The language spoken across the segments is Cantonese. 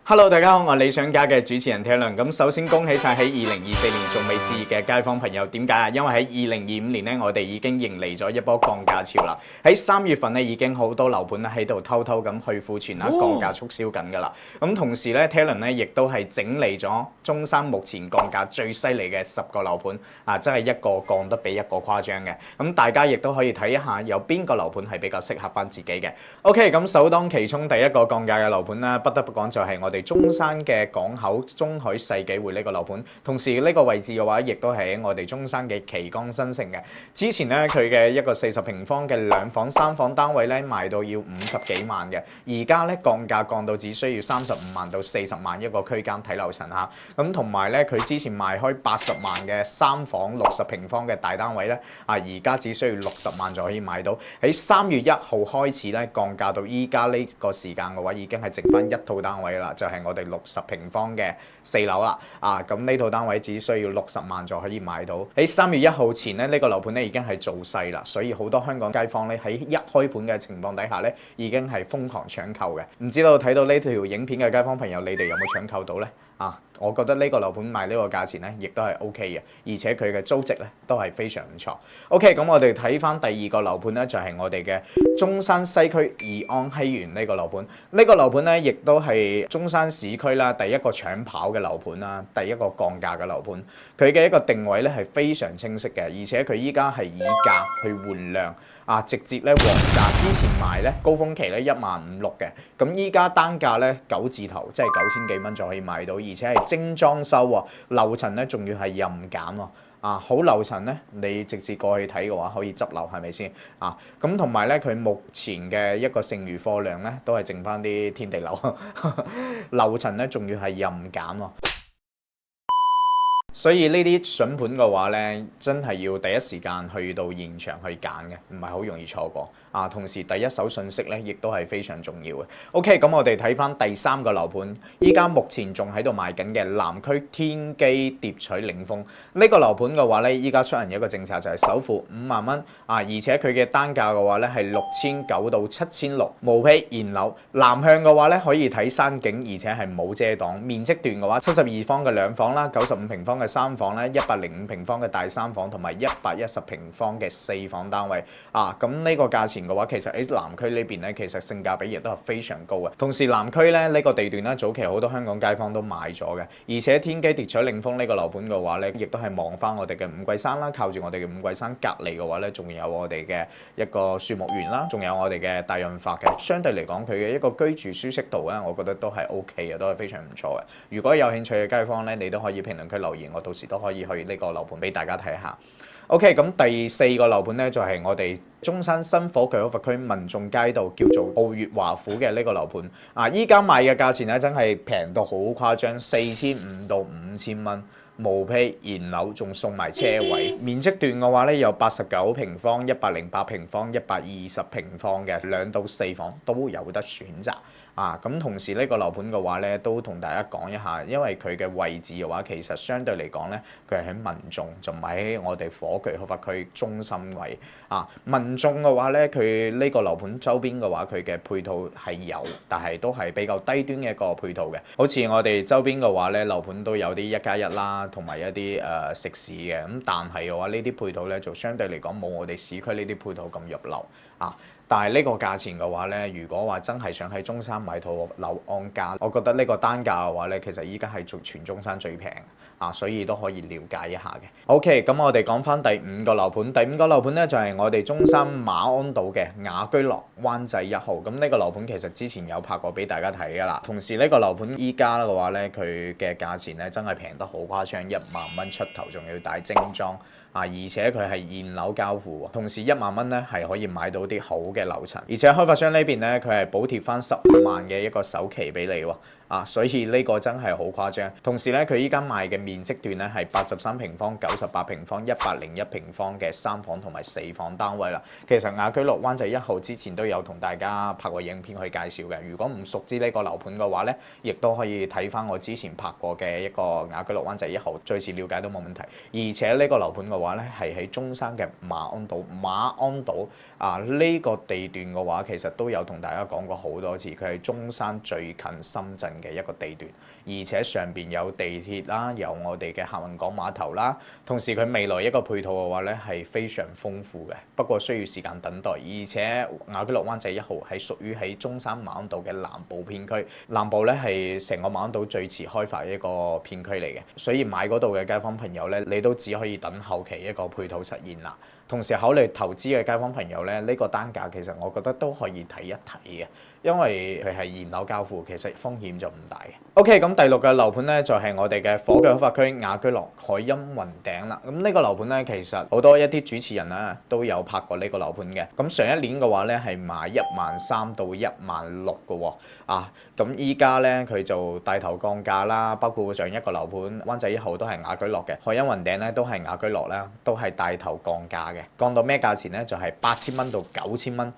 Hello，大家好，我係理想家嘅主持人 Taylor。咁首先恭喜晒喺2024年仲未置業嘅街坊朋友。點解啊？因為喺2025年咧，我哋已經迎嚟咗一波降價潮啦。喺3月份咧，已經好多樓盤咧喺度偷偷咁去庫存啦，降價促銷緊㗎啦。咁同時咧，Taylor 咧亦都係整理咗中山目前降價最犀利嘅10個樓盤啊，真係一個降得比一個誇張嘅。咁大家亦都可以睇一下有邊個樓盤係比較適合翻自己嘅。OK， 咁首當其衝第一個降價嘅樓盤啦，不得不講就係我哋中山嘅港口中海世紀匯呢個樓盤，同時呢個位置嘅話，亦都係喺我哋中山嘅旗江新城嘅。之前咧佢嘅一個40平方嘅2房3房單位咧賣到要50幾萬嘅，而家咧降價降到只需要35萬到40萬一個區間睇樓層嚇。咁同埋咧佢之前賣開80萬嘅3房60平方嘅大單位咧，而家只需要60萬就可以買到。喺3月1號開始咧降價到依家呢個時間嘅話，已經係剩翻一套單位啦，就係我哋60平方嘅4樓啦，咁呢套單位只需要60萬就可以買到。喺3月1號前咧，呢個樓盤咧已經係做勢啦，所以好多香港街坊咧喺一開盤嘅情況底下咧，已經係瘋狂搶購嘅。唔知道睇到呢條影片嘅街坊朋友，你哋有冇搶購到呢？我覺得呢個樓盤賣呢個價錢咧，亦都係 OK 嘅，而且佢嘅租值咧都係非常唔錯。OK， 咁我哋睇翻第二個樓盤咧，就係我哋嘅中山西區義安熙園呢個樓盤。呢個樓盤咧，亦都係中山市區啦第一個搶跑嘅樓盤啦，第一個降價嘅樓盤。佢嘅一個定位咧係非常清晰嘅，而且佢依家係以價去換量。直接咧黃價，之前賣咧高峰期咧15600嘅，咁依家單價咧9字頭，即係9000幾蚊就可以買到，而且係精裝修喎，樓層咧仲要係任減喎。好樓層咧，你直接過去睇嘅話，可以執樓係咪先？咁同埋咧，佢目前嘅一個剩餘貨量咧，都係剩翻啲天地樓，樓層咧仲要係任減喎。所以呢啲筍盤嘅話咧，真係要第一時間去到現場去揀嘅，唔係好容易錯過。同時第一手信息咧，亦都係非常重要嘅。OK， 咁我哋睇翻第三個樓盤，依家目前仲喺度賣緊嘅南區天基蝶取領峰呢個樓盤嘅話咧，依家出人一個政策就係首付5萬蚊而且佢嘅單價嘅話咧係6900到7600，毛坯現樓，南向嘅話咧可以睇山景，而且係冇遮擋。面積段嘅話，72方嘅2房啦，95平方嘅3房咧，105平方嘅大3房同埋110平方嘅4房單位咁呢個價錢嘅話，其實喺南區呢邊咧，其實性價比亦都係非常高嘅。同時南區咧呢個地段咧，早期好多香港街坊都買咗嘅，而且天基蝶取領峰呢個樓盤嘅話咧，亦都係望翻我哋嘅五桂山啦，靠住我哋嘅五桂山隔離嘅話咧，仲有我哋嘅一個樹木園啦，仲有我哋嘅大潤發嘅。相對嚟講，佢嘅一個居住舒適度咧，我覺得都係 OK 嘅，都係非常唔錯嘅。如果有興趣嘅街坊咧，你都可以評論區留言，我到時都可以去呢個樓盤俾大家睇下。OK， 咁第4個樓盤咧就係我哋中山新火炬開發區民眾街道叫做澳月華府嘅呢個樓盤依家賣嘅價錢咧真係平到好誇張，4500到5000蚊。毛坯現樓仲送埋車位，面積段嘅話咧有89平方、108平方、120平方嘅2到4房都有得選擇。咁同時呢個樓盤嘅話咧，都同大家講一下，因為佢嘅位置嘅話，其實相對嚟講咧，佢係喺民眾，就唔係喺我哋火炬開發區中心位。民眾嘅話咧，佢呢個樓盤周邊嘅話，佢嘅配套係有，但係都係比較低端嘅一個配套嘅。好似我哋周邊嘅話咧，樓盤都有啲1+1啦，同埋一啲食肆嘅。咁但係嘅話，呢啲配套咧就相對嚟講冇我哋市區呢啲配套咁入流。但係呢個價錢嘅話咧，如果話真係想喺中山買套樓按價，我覺得呢個單價嘅話咧，其實依家係做全中山最平所以都可以了解一下嘅。OK， 咁我哋講翻第5個樓盤，第5個樓盤咧就係我哋中山馬鞍島嘅雅居樂灣仔1號。咁呢個樓盤其實之前有拍過俾大家睇㗎啦。同時呢個樓盤依家嘅話咧，佢嘅價錢咧真係平得好誇張，1萬蚊出頭，仲要帶精裝。而且佢係現樓交付，同時1萬蚊咧係可以買到啲好嘅樓層，而且開發商呢邊咧佢係補貼翻15萬嘅一個首期俾你喎。所以呢個真係好誇張。同時咧，佢依家賣嘅面積段咧係83平方、98平方、101平方嘅3房同埋4房單位啦。其實雅居樂灣仔1號之前都有同大家拍過影片去介紹嘅。如果唔熟知呢個樓盤嘅話咧，亦都可以睇翻我之前拍過嘅一個雅居樂灣仔1號，再次了解都冇問題。而且呢個樓盤嘅話，話咧係喺中山嘅馬鞍島。馬鞍島呢個地段嘅話，其實都有同大家講過好多次，佢係中山最近深圳嘅一個地段，而且上邊有地鐵啦，有我哋嘅客運港碼頭啦，同時佢未來一個配套嘅話咧係非常豐富嘅，不過需要時間等待。而且雅居樂灣仔1號係屬於喺中山馬鞍島嘅南部片區，南部咧係成個馬鞍島最遲開發嘅一個片區嚟嘅，所以買嗰度嘅街坊朋友咧，你都只可以等後期一個配套實現啦。同時考慮投資嘅街坊朋友咧，呢個單價其實我覺得都可以睇一睇嘅，因為佢係現樓交付，其實風險就唔大嘅。OK， 咁第6個樓盤咧就係我哋嘅火腳發區雅居樂海欣雲頂啦。咁呢個樓盤咧其實好多一啲主持人啊都有拍過呢個樓盤嘅。咁上一年嘅話咧係賣13000到16000嘅喎。咁依家咧佢就帶頭降價啦，包括上一個樓盤灣仔1號都係雅居樂嘅，海欣雲頂咧都係雅居樂啦，都係帶頭降價嘅。降到咩價錢咧？就係8000蚊到9000蚊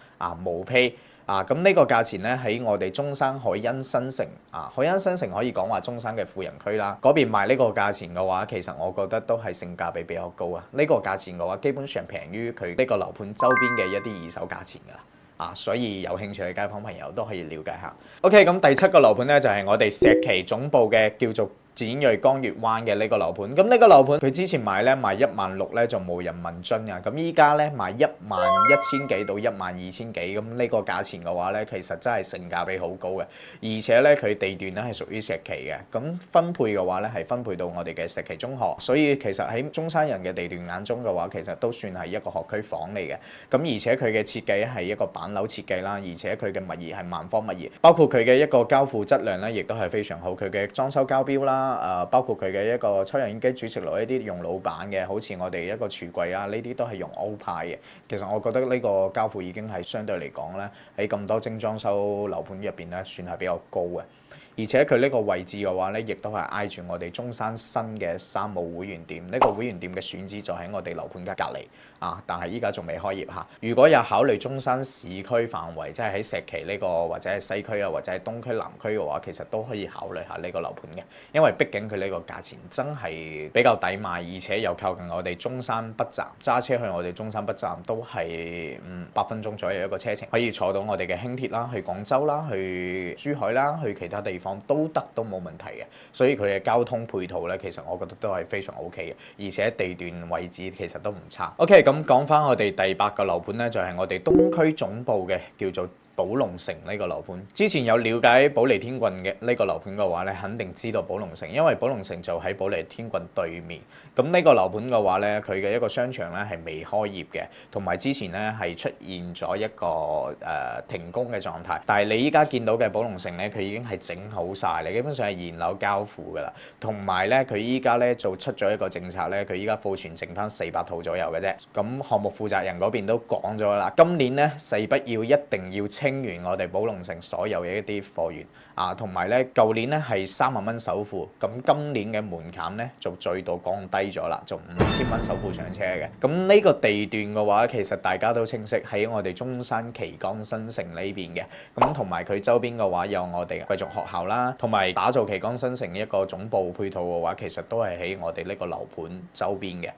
無批咁呢個價錢咧喺我哋中山海欣新城海欣新城可以講話中山嘅富人區啦，嗰邊賣呢個價錢嘅話，其實我覺得都係性價比比較高啊！呢個價錢嘅話，基本上平於佢呢個樓盤周邊嘅一啲二手價錢㗎。所以有興趣嘅街坊朋友都可以了解下。OK， 咁第7個樓盤咧就係我哋石岐總部嘅叫做展銳江月灣嘅呢個樓盤。咁呢個樓盤佢之前賣16000咧就冇人問津㗎，咁依家咧賣11000幾到12000幾，咁呢個價錢嘅話咧，其實真係性價比好高嘅，而且咧佢地段咧係屬於石岐嘅，咁分配嘅話咧係分配到我哋嘅石岐中學，所以其實喺中山人嘅地段眼中嘅話，其實都算係一個學區房嚟嘅。咁而且佢嘅設計係一個板樓設計啦，而且佢嘅物業係萬科物業，包括佢嘅一個交付質量咧，亦都係非常好。佢嘅裝修交標啦，包括佢嘅一個抽油煙機、煮食爐呢啲用老板嘅，好似我哋一個櫥櫃呢啲都係用歐派嘅。其實我覺得呢個交付已經係相對嚟講咧，喺咁多精裝修樓盤入邊咧，算係比較高嘅。而且佢呢個位置嘅話咧，亦都係挨住我哋中山新嘅山姆會員店。呢個會員店嘅選址就喺我哋樓盤嘅隔離但係依家仲未開業嚇。如果有考慮中山市區範圍，即係喺石岐呢個或者係西區或者係東區南區嘅話，其實都可以考慮下呢個樓盤嘅，因為畢竟佢呢個價錢真係比較抵買，而且又靠近我哋中山北站，揸車去我哋中山北站都係8分鐘左右一個車程，可以坐到我哋嘅輕鐵啦，去廣州啦，去珠海啦，去其他地方都得，都冇問題嘅。所以佢嘅交通配套咧，其實我覺得都係非常 OK 嘅，而且地段位置其實都唔差。OK， 咁講翻我哋第8個樓盤咧，就係我哋東區總部嘅叫做寶龍城呢個樓盤。之前有了解保利天郡嘅呢個樓盤嘅話咧，肯定知道寶龍城，因為寶龍城就喺保利天郡對面。咁呢個樓盤嘅話咧，佢嘅一個商場咧係未開業嘅，同埋之前咧係出現咗一個停工嘅狀態。但係你依家見到嘅寶龍城咧，佢已經係整好晒，你基本上係現樓交付㗎啦。同埋咧，佢依家咧就出咗一個政策咧，佢依家庫存剩翻400套左右嘅啫。咁項目負責人嗰邊都講咗啦，今年咧勢不要一定要清完我哋寶龍城所有嘅一啲貨源同埋咧舊年咧係3萬蚊首付，咁今年嘅門檻咧就再度降低咗啦，就5000蚊首付上車嘅。咁呢個地段嘅話，其實大家都清晰喺我哋中山旗杆新城呢邊嘅，咁同埋佢周邊嘅話有我哋貴族學校啦，同埋打造旗杆新城一個總部配套嘅話，其實都係喺我哋呢個樓盤周邊嘅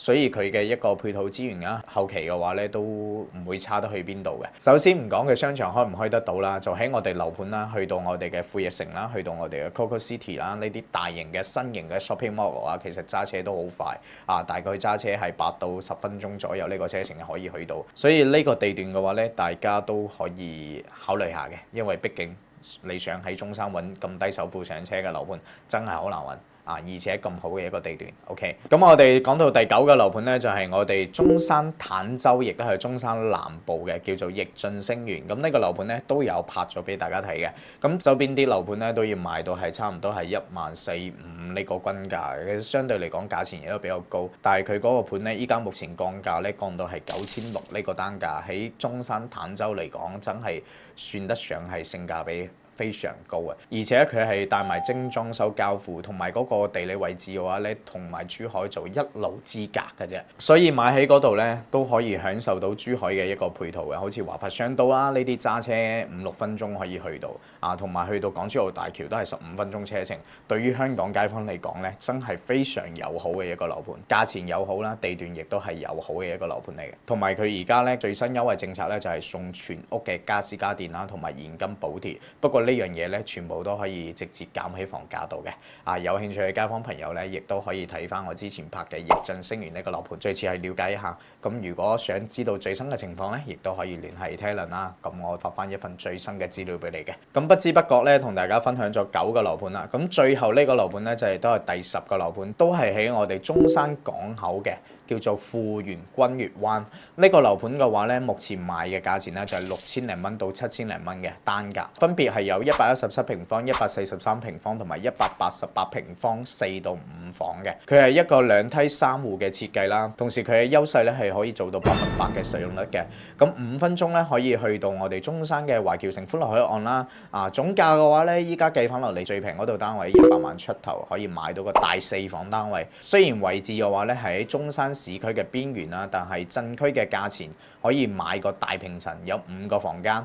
所以佢嘅一個配套資源後期嘅話咧都唔會差得去邊度嘅。首先唔講佢商場開唔開得到啦，就喺我哋樓盤啦，去到我哋嘅富逸城啦，去到我哋嘅 Coco City 啦，呢啲大型嘅新型嘅 shopping mall 嘅話，其實揸車都好快大概揸車係8到10分鐘左右呢個車程可以去到。所以呢個地段嘅話咧，大家都可以考慮下嘅，因為畢竟你想喺中山揾咁低首付上車嘅樓盤，真係好難揾。而且咁好嘅一個地段 ，OK。咁我哋講到第9個樓盤咧，就係我哋中山坦洲，亦都係中山南部嘅，叫做逸進星園。咁呢個樓盤咧都有拍咗俾大家睇嘅。咁周邊啲樓盤咧都要賣到係差唔多係14500呢個均價嘅，其實相對嚟講價錢亦都比較高。但係佢嗰個盤咧，依家目前降價咧降到係9600呢個單價，喺中山坦洲嚟講真係算得上係性價比非常高嘅，而且佢係帶埋精裝修交付，同埋嗰個地理位置嘅話咧，同埋珠海做一路之隔嘅啫，所以買喺嗰度咧都可以享受到珠海嘅一個配套嘅，好似華發商都呢啲揸車5-6分鐘可以去到同埋去到港珠澳大橋都係15分鐘車程。對於香港街坊嚟講咧，真係非常友好嘅一個樓盤，價錢友好啦，地段亦都係友好嘅一個樓盤嚟嘅。同埋佢而家咧最新優惠政策咧就係送全屋嘅家私家電啦，同埋現金補貼。不過呢樣嘢咧全部都可以直接減喺房價度嘅。有興趣嘅街坊朋友咧，亦都可以睇翻我之前拍嘅逆震星園呢個樓盤，最次係了解一下。咁如果想知道最新嘅情況咧，亦都可以聯繫 Talon 啦。咁我發翻一份最新嘅資料俾你嘅。咁不知不覺咧，同大家分享咗9個樓盤啦。咁最後呢個樓盤咧就係都係第10個樓盤，都係喺我哋中山港口嘅，叫做富源君悅灣。呢個樓盤嘅話咧，目前賣嘅價錢咧就係6000零蚊到7000零蚊嘅單價，分別係有117平方、143平方同埋188平方4到5房嘅。佢係一個2梯3戶嘅設計啦，同時佢嘅優勢咧係可以做到100%嘅使用率嘅。咁5分鐘咧可以去到我哋中山嘅華僑城歡樂海岸啦。總價嘅話咧，依家計翻落嚟最平嗰度單位100萬出頭，可以買到個大4房單位。雖然位置嘅話咧係喺中山市區嘅邊緣啦，但係鎮區嘅價錢可以買個大平層，有5個房間，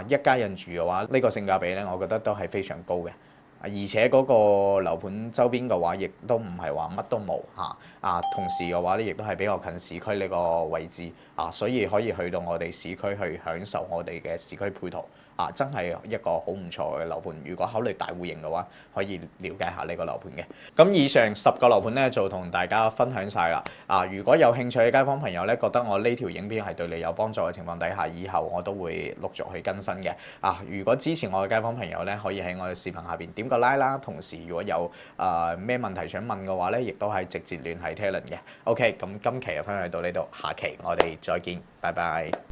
一家人住嘅話，呢個性價比咧，我覺得都係非常高嘅。而且嗰個樓盤周邊嘅話，亦都唔係話乜都冇同時嘅話咧，亦都係比較近市區呢個位置所以可以去到我哋市區去享受我哋嘅市區配套真係一個好唔錯嘅樓盤。如果考慮大戶型嘅話，可以了解下呢個樓盤嘅。咁以上10個樓盤咧，就同大家分享晒啦。如果有興趣嘅街坊朋友咧，覺得我呢條影片係對你有幫助嘅情況底下，以後我都會陸續去更新嘅。如果支持我嘅街坊朋友咧，可以喺我嘅視頻下邊點個 like 啦。同時如果有咩問題想問嘅話咧，亦都係直接聯繫 Talon 嘅。OK，咁今期就分享到呢度，下期我哋再見，拜拜。